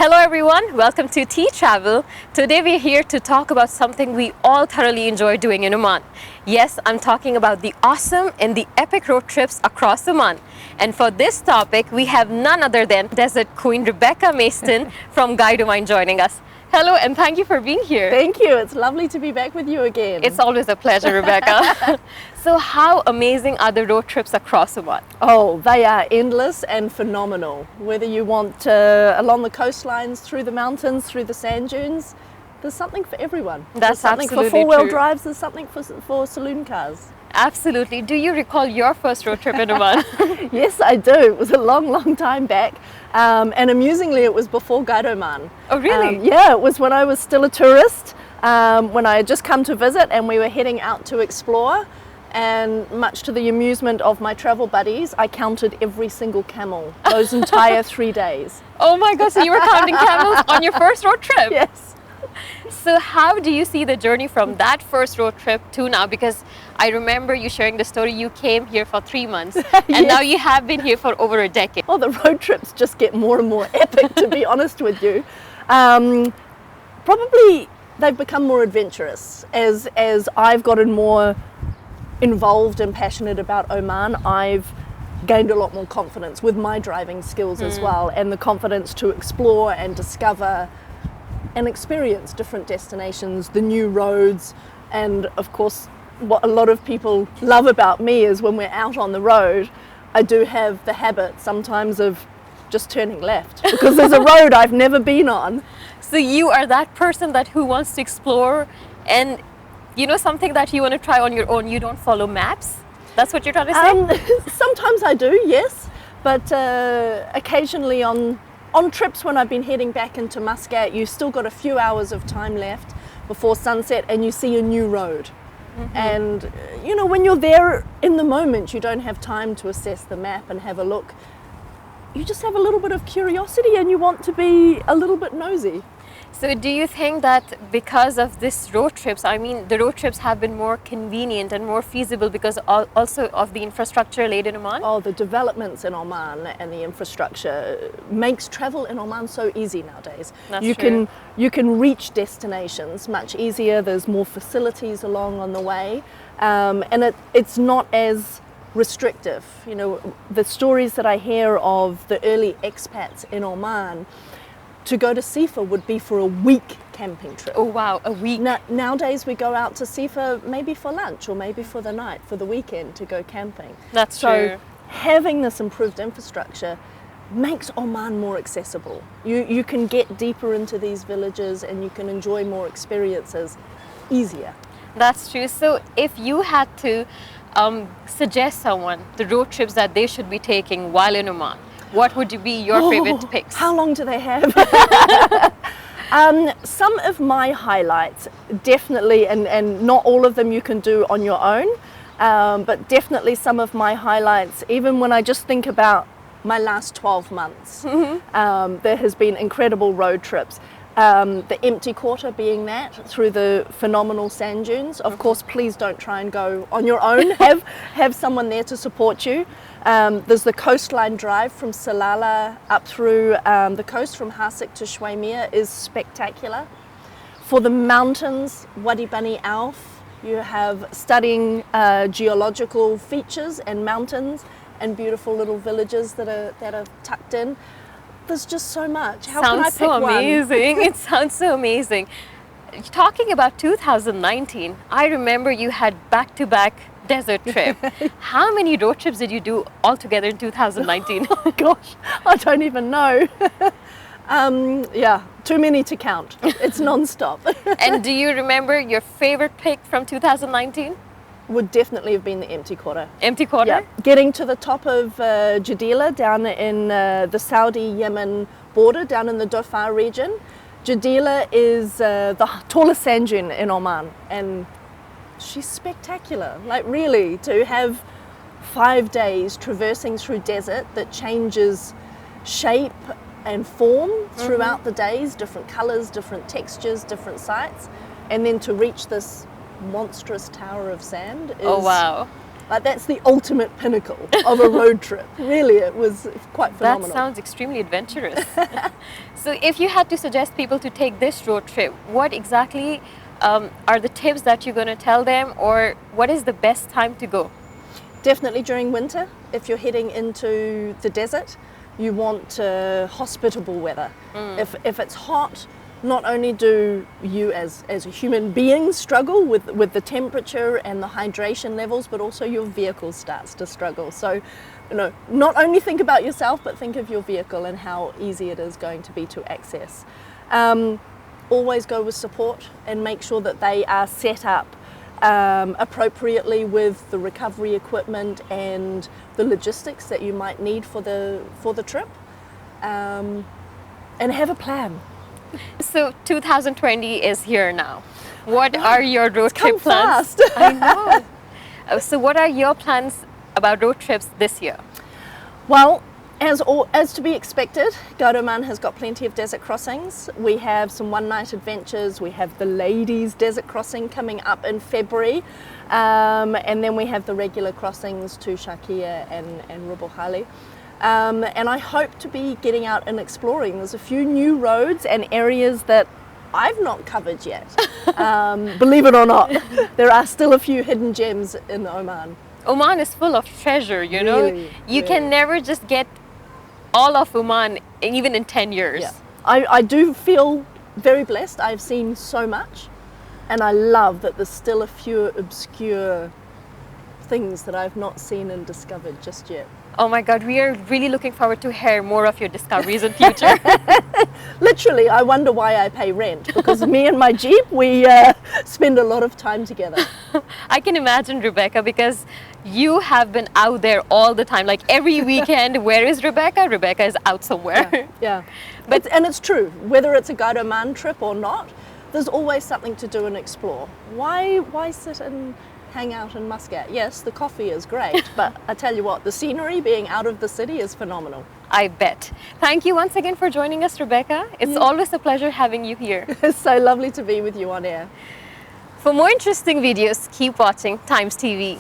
Hello everyone, welcome to Tea Travel. Today we're here to talk about something we all thoroughly enjoy doing in Oman. Yes, I'm talking about the awesome and the epic road trips across Oman. And for this topic, we have none other than Desert Queen Rebecca Maston from Guide Oman joining us. Hello and thank you for being here. Thank you, it's lovely to be back with you again. It's always a pleasure, Rebecca. So how amazing are the road trips across Oman? Oh, they are endless and phenomenal. Whether you want along the coastlines, through the mountains, through the sand dunes, there's something for everyone. That's there's something absolutely for four-wheel true. drives, there's something for saloon cars. Absolutely. Do you recall your first road trip in Oman? Yes, I do. It was a long time back. And amusingly, it was before Guide Oman. Oh, really? Yeah, it was when I was still a tourist, when I had just come to visit and we were heading out to explore. And much to the amusement of my travel buddies, I counted every single camel those entire 3 days. Oh my God, so you were counting camels on your first road trip? Yes. So how do you see the journey from that first road trip to now? Because I remember you sharing the story, you came here for 3 months and now you have been here for over a decade. Well, the road trips just get more and more epic, to be honest with you. Probably they've become more adventurous. As I've gotten more involved and passionate about Oman, I've gained a lot more confidence with my driving skills as well, and the confidence to explore and discover and experience different destinations, the new roads. And of course, what a lot of people love about me is when we're out on the road, I do have the habit sometimes of just turning left because there's a road I've never been on. So you are that person who wants to explore, and you know something that you want to try on your own, you don't follow maps? That's what you're trying to say? Sometimes I do, yes, but occasionally on trips when I've been heading back into Muscat, you've still got a few hours of time left before sunset and you see a new road. And you know, when you're there in the moment, you don't have time to assess the map and have a look. You just have a little bit of curiosity and you want to be a little bit nosy. So do you think that because of this road trips, I mean, the road trips have been more convenient and more feasible because also of the infrastructure laid in Oman? Oh, the developments in Oman and the infrastructure makes travel in Oman so easy nowadays. That's you true. can reach destinations much easier. There's more facilities along on the way, and it's not as restrictive. You know, the stories that I hear of the early expats in Oman, to go to Sifa would be for a week camping trip. Oh wow, a week. Nowadays we go out to Sifa maybe for lunch or maybe for the night, for the weekend to go camping. That's so true. Having this improved infrastructure makes Oman more accessible. You can get deeper into these villages and you can enjoy more experiences easier. That's true. So if you had to suggest someone the road trips that they should be taking while in Oman, what would be your favorite picks? How long do they have? Some of my highlights, definitely, and not all of them you can do on your own, but definitely some of my highlights, even when I just think about my last 12 months, there has been incredible road trips. The empty quarter being that, through the phenomenal sand dunes. Of course, please don't try and go on your own. Have someone there to support you. There's the coastline drive from Salalah up through the coast from Hasik to Shwaimia is spectacular. For the mountains, Wadi Bani Auf, you have studying geological features and mountains and beautiful little villages that are tucked in. There's just so much. How can I pick so amazing. one? It sounds so amazing. Talking about 2019, I remember you had back-to-back desert trip. How many road trips did you do altogether in 2019? Oh gosh, I don't even know. Yeah, too many to count. It's non-stop. And do you remember your favorite pick from 2019? Would definitely have been the empty quarter. Empty quarter? Yeah, getting to the top of Jadila down in the Saudi-Yemen border, down in the Dhofar region. Jadila is the tallest sand dune in Oman, and she's spectacular. Like really, to have 5 days traversing through desert that changes shape and form throughout the days, different colors, different textures, different sites, and then to reach this monstrous tower of sand is, oh wow, Like that's the ultimate pinnacle of a road trip. Really, it was quite phenomenal. That sounds extremely adventurous. So if you had to suggest people to take this road trip, what exactly are the tips that you're going to tell them, or what is the best time to go? Definitely during winter. If you're heading into the desert, you want hospitable weather. If it's hot, not only do you as a human being struggle with the temperature and the hydration levels, but also your vehicle starts to struggle. So, not only think about yourself, but think of your vehicle and how easy it is going to be to access. Always go with support and make sure that they are set up appropriately with the recovery equipment and the logistics that you might need for the trip, and have a plan. So 2020 is here now. What are your road trip plans? Fast. I know. So what are your plans about road trips this year? Well, as to be expected, Oman has got plenty of desert crossings. We have some one-night adventures. We have the ladies' desert crossing coming up in February. And then we have the regular crossings to Sharqiya and Rub al Khali. And I hope to be getting out and exploring. There's a few new roads and areas that I've not covered yet. Believe it or not, there are still a few hidden gems in Oman. Oman is full of treasure, you know. You can never just get all of Oman even in 10 years. Yeah. I do feel very blessed. I've seen so much, and I love that there's still a few obscure things that I've not seen and discovered just yet. Oh my God, we are really looking forward to hear more of your discoveries in future. Literally, I wonder why I pay rent, because me and my Jeep, we spend a lot of time together. I can imagine, Rebecca, because you have been out there all the time. Like every weekend, where is Rebecca? Rebecca is out somewhere. Yeah. But it's true, whether it's a Guide Oman trip or not, there's always something to do and explore. Why sit and hang out in Muscat? Yes, the coffee is great, but I tell you what, the scenery being out of the city is phenomenal. I bet. Thank you once again for joining us, Rebecca. It's always a pleasure having you here. It's so lovely to be with you on air. For more interesting videos, keep watching Times TV.